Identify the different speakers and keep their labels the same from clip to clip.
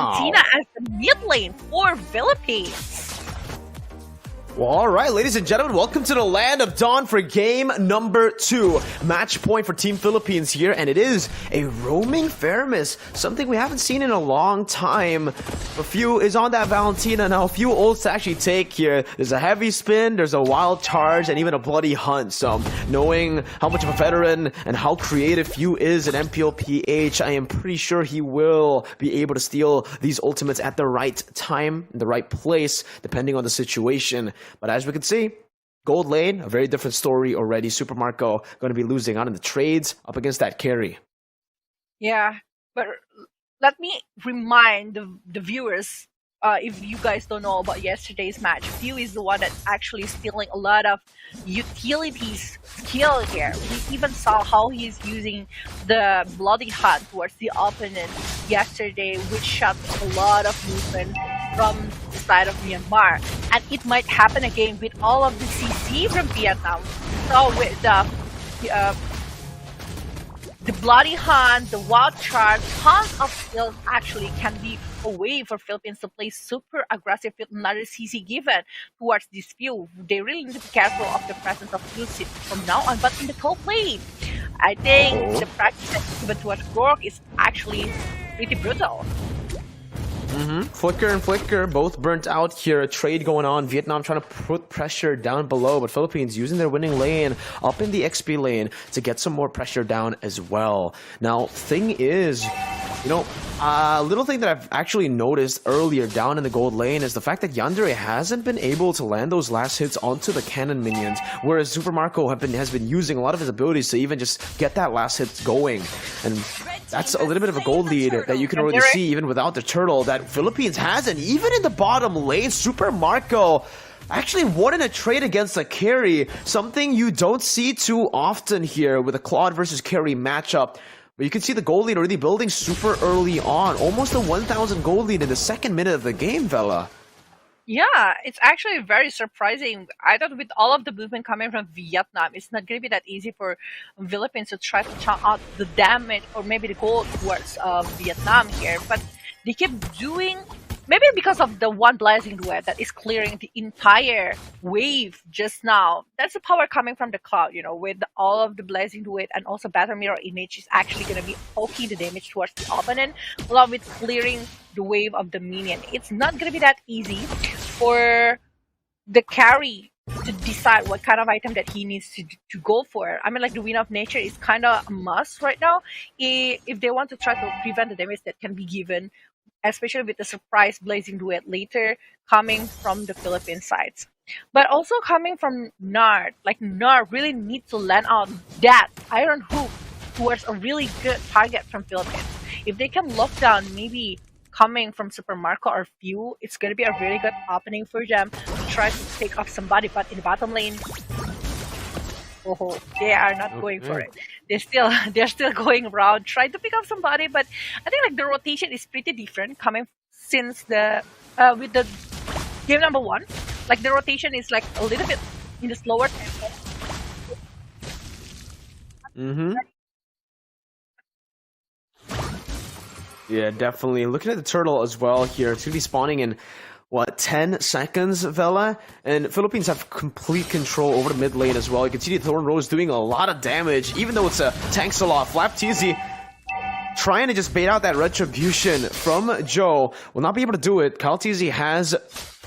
Speaker 1: Valentina as the mid lane for Philippines.
Speaker 2: Well, all right, ladies and gentlemen, welcome to the land of Dawn for game number 2. Match point for Team Philippines here, and it is a roaming Feramis, something we haven't seen in a long time. A few is on that Valentina now, a few ults to actually take here. There's a heavy spin, there's a wild charge, and even a bloody hunt. So, knowing how much of a veteran and how creative Few is in MPLPH, I am pretty sure he will be able to steal these ultimates at the right time, in the right place, depending on the situation. But as we can see, gold lane, a very different story already. Super Marco going to be losing out in the trades up against that carry.
Speaker 1: Yeah, but let me remind the viewers, if you guys don't know about yesterday's match, Few is the one that's actually stealing a lot of utilities skill here. We even saw how he's using the Bloody Hunt towards the opponent yesterday, which shot a lot of movement from the side of Myanmar. And it might happen again with all of the CC from Vietnam. So with the Bloody Hunt, the Wild Charge, tons of skills actually can be a way for Philippines to play super aggressive with another CC given towards this Few. They really need to be careful of the presence of Few from now on. But in the top lane, I think the practice that's given towards Gork is actually pretty brutal.
Speaker 2: Flicker and Flicker both burnt out here. A trade going on. Vietnam trying to put pressure down below, but Philippines using their winning lane up in the XP lane to get some more pressure down as well. Now, thing is, you know, a little thing that I've actually noticed earlier down in the gold lane is the fact that Yandere hasn't been able to land those last hits onto the cannon minions, whereas Super Marco has been using a lot of his abilities to even just get that last hit going. And that's a little bit of a gold lead that you can already see even without the turtle that Philippines hasn't. Even in the bottom lane, Super Marco actually won in a trade against a carry, something you don't see too often here with a Claude versus carry matchup. But you can see the gold lead already building super early on, almost a 1,000 gold lead in the second minute of the game, Vela.
Speaker 1: Yeah, it's actually very surprising. I thought with all of the movement coming from Vietnam, it's not going to be that easy for Philippines to try to chunk out the damage or maybe the goal towards Vietnam here. But they keep doing, maybe because of the one blazing duet that is clearing the entire wave just now. That's the power coming from the cloud, you know, with all of the blazing duet and also battle mirror image is actually going to be poking the damage towards the opponent along with clearing the wave of the minion. It's not going to be that easy for the carry to decide what kind of item that he needs to go for. I mean, like, the Wind of Nature is kind of a must right now if they want to try to prevent the damage that can be given, especially with the surprise blazing duet later coming from the Philippine sides. But also coming from Nard, like Nard really needs to land on that Iron Hook towards a really good target from Philippines. If they can lock down maybe coming from Super Marco or Few, it's going to be a really good opening for them to try to take off somebody. But in the bottom lane, they are not going for it. They're still going around trying to pick up somebody. But I think like the rotation is pretty different coming since the with the game number 1. Like the rotation is like a little bit in the slower tempo.
Speaker 2: Yeah, definitely. Looking at the turtle as well here, it's going to be spawning in, what, 10 seconds, Vela? And Philippines have complete control over the mid lane as well. You can see the Thorn Rose doing a lot of damage, even though it's a tank solo. Flap TZ trying to just bait out that retribution from Joe. Will not be able to do it. Kyle TZ has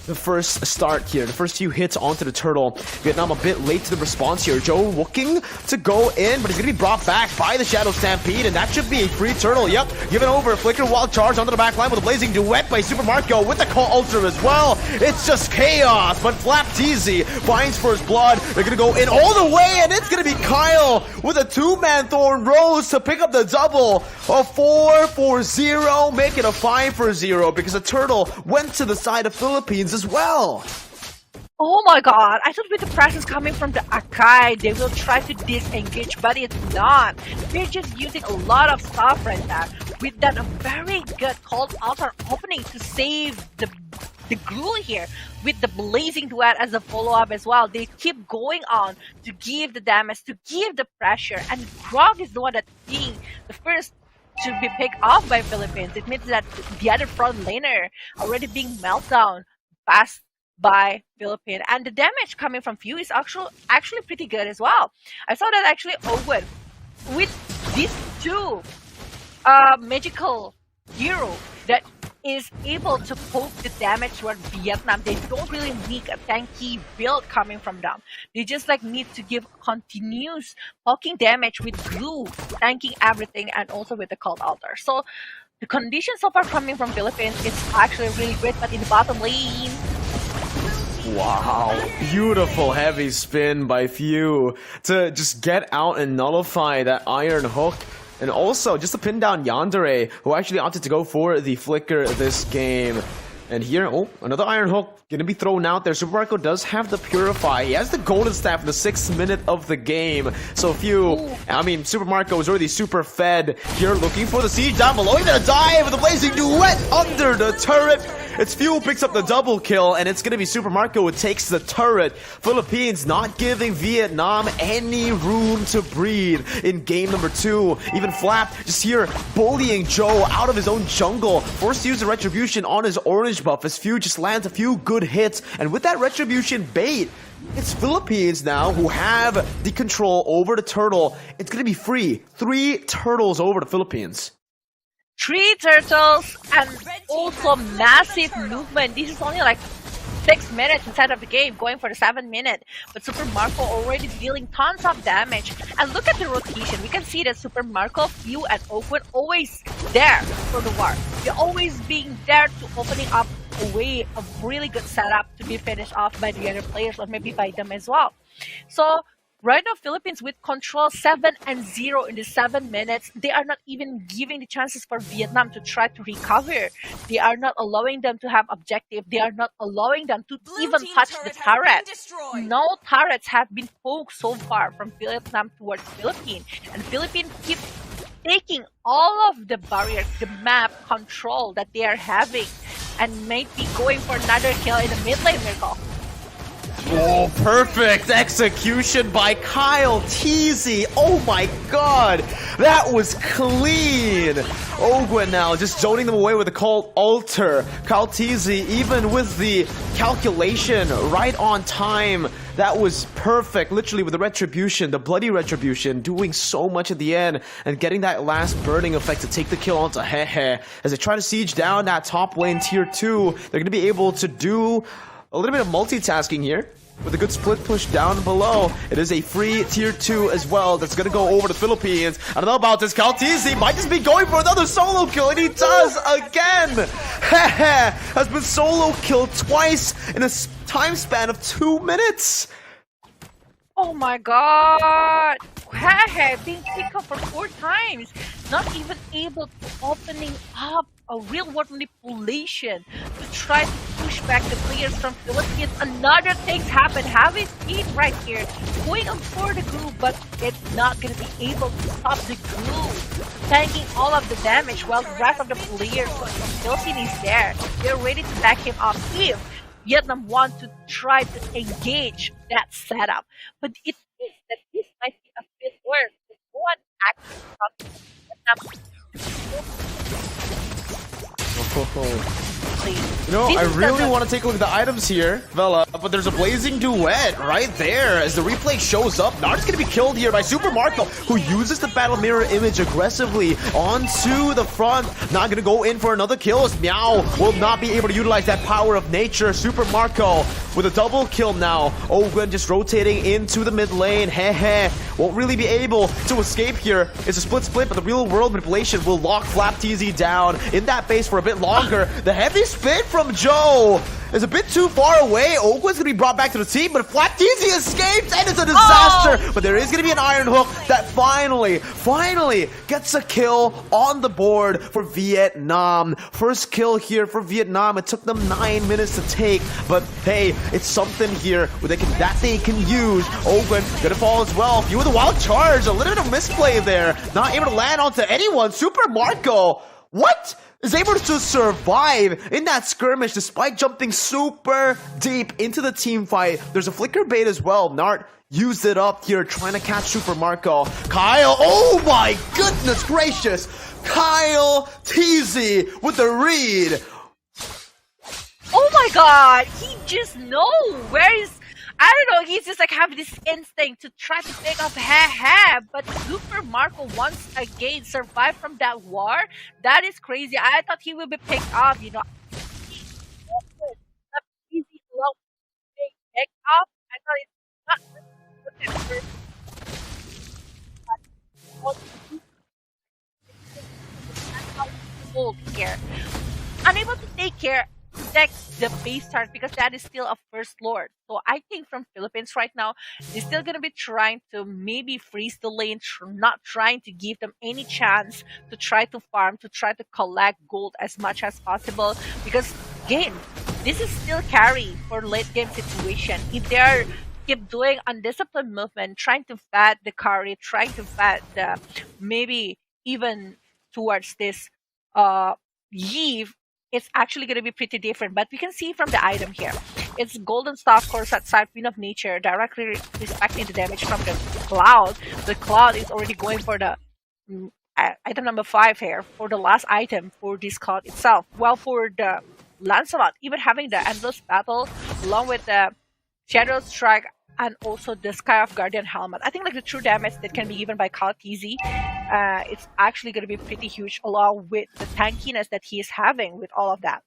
Speaker 2: the first start here, the first few hits onto the turtle. Vietnam a bit late to the response here. Joe looking to go in, but he's going to be brought back by the Shadow Stampede, and that should be a free turtle. Yep, given over. Flicker Wild Charge onto the back line with a blazing duet by Super Marco with the Call Ultra as well. It's just chaos, but Flap TZ finds first blood. They're going to go in all the way, and it's going to be Kyle with a 2-man Thorn Rose to pick up the double. A 4-4-0, make it a 5-0 because the turtle went to the side of Philippines as well.
Speaker 1: Oh my god, I thought with the presence coming from the Akai, they will try to disengage, but it's not. They're just using a lot of stuff right now. With that, a very good called outer opening to save the Gruul here. With the blazing duet as a follow-up as well. They keep going on to give the damage, to give the pressure. And Grog is the one that's being the first to be picked off by Philippines. It means that the other front laner already being meltdown fast by Philippines, and the damage coming from Few is actually pretty good as well. I saw that actually Owen with these two magical hero that is able to poke the damage toward Vietnam. They don't really need a tanky build coming from them. They just like need to give continuous poking damage with glue, tanking everything, and also with the cold altar. So the conditions so far coming from Philippines is actually really great, but in the bottom lane,
Speaker 2: wow, beautiful heavy spin by Few to just get out and nullify that Iron Hook. And also, just to pin down Yandere, who actually opted to go for the Flicker this game. And here, oh, another Iron Hook gonna be thrown out there. Super Marco does have the Purify. He has the Golden Staff in the 6th minute of the game. So Super Marco is already super fed. Here, looking for the siege down below. He's gonna dive with the Blazing Duet under the turret. It's Fuel picks up the double kill, and it's gonna be Super Marco who takes the turret. Philippines not giving Vietnam any room to breathe in game number 2. Even Flap just here bullying Joe out of his own jungle. Forced to use the Retribution on his orange buff as Few just lands a few good hits. And with that Retribution bait, it's Philippines now who have the control over the turtle. It's gonna be free. 3 turtles over the Philippines.
Speaker 1: 3 turtles and also massive movement. This is only like 6 minutes inside of the game, going for the 7 minute. But Super Marco already dealing tons of damage. And look at the rotation. We can see that Super Marco, Few, and Oakwood always there for the war. They're always being there to opening up a way of really good setup to be finished off by the other players or maybe by them as well. So right now, Philippines with control 7-0 in the 7 minutes. They are not even giving the chances for Vietnam to try to recover. They are not allowing them to have objective. They are not allowing them to even touch the turret. No turrets have been poked so far from Vietnam towards Philippines. And Philippines keep taking all of the barriers, the map control that they are having, and maybe going for another kill in the mid lane, Miracle.
Speaker 2: Oh, perfect execution by Kyle Teasy. Oh my god, that was clean. Ogwen now just zoning them away with the cold altar. Kyle Teasy, even with the calculation right on time, that was perfect. Literally with the Retribution, the bloody Retribution, doing so much at the end and getting that last burning effect to take the kill onto Hehe. As they try to siege down that top lane tier 2, they're going to be able to do a little bit of multitasking here with a good split push down below. It is a free tier 2 as well that's going to go over the Philippines. I don't know about this. Kaltizi might just be going for another solo kill, and he does again. Hehe has been solo killed twice in a time span of 2 minutes.
Speaker 1: Oh my god! Hehe being picked up for 4 times. Not even able to opening up a real world manipulation to try to push back the players from Philippines. Another things happen. Heavy speed right here. Going on for the glue, but it's not going to be able to stop the glue. Tanking all of the damage while the rest of the players from Philippines is there. They're ready to back him up if Vietnam want to try to engage that setup. But it seems that this might be a bit worse. No one actually from Vietnam.
Speaker 2: You know, I really want to take a look at the items here, Vela, but there's a Blazing Duet right there as the replay shows up. Nard's going to be killed here by Super Marco, who uses the Battle Mirror image aggressively onto the front. Not going to go in for another kill as Meow will not be able to utilize that power of nature. Super Marco with a double kill now. Ogwen just rotating into the mid lane. Hehe. Won't really be able to escape here. It's a split, but the real world manipulation will lock Flap TZ down in that base for a bit longer. The heavy spin from Joe is a bit too far away. Ogwen's going to be brought back to the team, but Flap TZ escaped and it's a disaster.
Speaker 1: Oh!
Speaker 2: But there is going to be an Iron Hook that finally gets a kill on the board for Vietnam. First kill here for Vietnam. It took them 9 minutes to take, but hey, it's something here where that they can use. Ogwen gonna fall as well. Few with the wild charge, a little bit of misplay there. Not able to land onto anyone. Super Marco, what? is able to survive in that skirmish despite jumping super deep into the team fight. There's a flicker bait as well. Nart used it up here, trying to catch Super Marco. Kyle, oh my goodness gracious! Kyle TZ with the read.
Speaker 1: Oh my god, he just knows where is. I don't know, he's just like having this instinct to try to pick up but Super Marco once again survived from that war. That is crazy. I thought he would be picked off, you know. Easy low pick up. I thought it's not here. Unable to take care protect the base stars because that is still a first lord. So I think from Philippines right now, they're still gonna be trying to maybe freeze the lane, not trying to give them any chance to try to farm, to try to collect gold as much as possible. Because again, this is still carry for late game situation. If they are keep doing undisciplined movement, trying to fat the carry, trying to fat the maybe even towards this Yves, it's actually going to be pretty different. But we can see from the item here, it's golden staff course at side Queen of Nature, directly respecting the damage from the cloud. The cloud is already going for the item number 5 here, for the last item for this cloud itself. While for the Lancelot, even having the endless battle along with the Shadow Strike and also the Sky of Guardian helmet, I think like the true damage that can be given by Kaltizi, it's actually going to be pretty huge, along with the tankiness that he is having with all of that.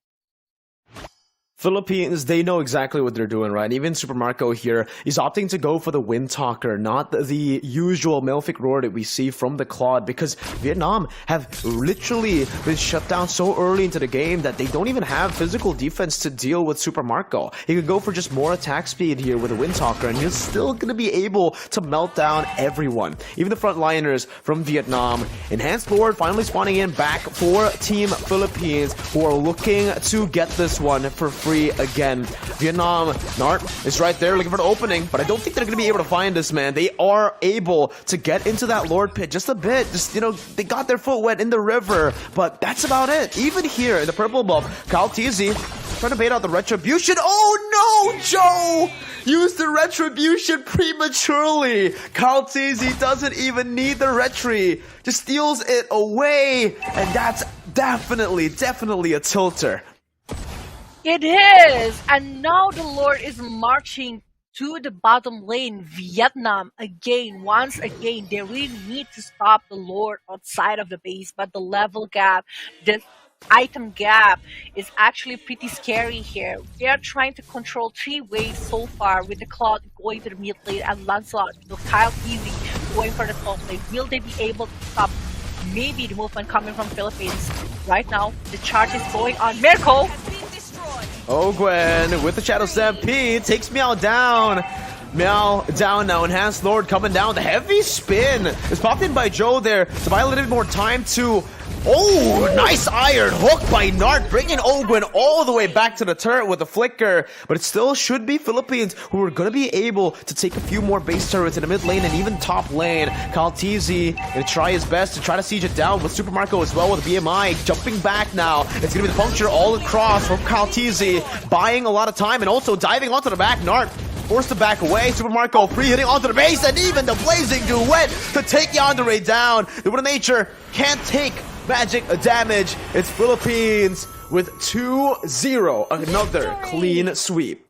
Speaker 2: Philippines, they know exactly what they're doing, right? Even Super Marco here is opting to go for the Wind Talker, not the usual Malefic Roar that we see from the Claude, because Vietnam have literally been shut down so early into the game that they don't even have physical defense to deal with Super Marco. He could go for just more attack speed here with the Wind Talker, and he's still going to be able to melt down everyone. Even the frontliners from Vietnam. Enhanced Lord finally spawning in back for Team Philippines, who are looking to get this one for free again. Vietnam, Nart is right there looking for the opening, but I don't think they're going to be able to find this, man. They are able to get into that Lord pit just a bit. Just, you know, they got their foot wet in the river, but that's about it. Even here in the purple buff, Kaltizi trying to bait out the Retribution. Oh no, Joe! Used the Retribution prematurely. Kaltizi doesn't even need the Retri. Just steals it away, and that's definitely a tilter.
Speaker 1: It is! And now the Lord is marching to the bottom lane. Vietnam, again, once again, they really need to stop the Lord outside of the base, but the level gap, the item gap is actually pretty scary here. They are trying to control 3 waves so far, with the Cloud going to the mid lane and Lancelot, the Kyle Easy going for the top lane. Will they be able to stop maybe the movement coming from Philippines? Right now, the charge is going on. Mirko!
Speaker 2: Oh, Gwen with the Shadow Stampede takes Meow down. Meow down now. Enhanced Lord coming down. The heavy spin is popped in by Joe there to buy a little bit more time to... Oh, nice iron hook by Nart, bringing Ogwen all the way back to the turret with a flicker. But it still should be Philippines who are going to be able to take a few more base turrets in the mid lane and even top lane. Kaltizi going to try his best to try to siege it down with Super Marco as well with BMI. Jumping back now. It's going to be the puncture all across from Kaltizi, buying a lot of time and also diving onto the back. Nart forced to back away. Super Marco pre-hitting onto the base, and even the blazing duet to take Yandere down. The Wind of Nature can't take magic damage. It's Philippines with 2-0. Another clean sweep.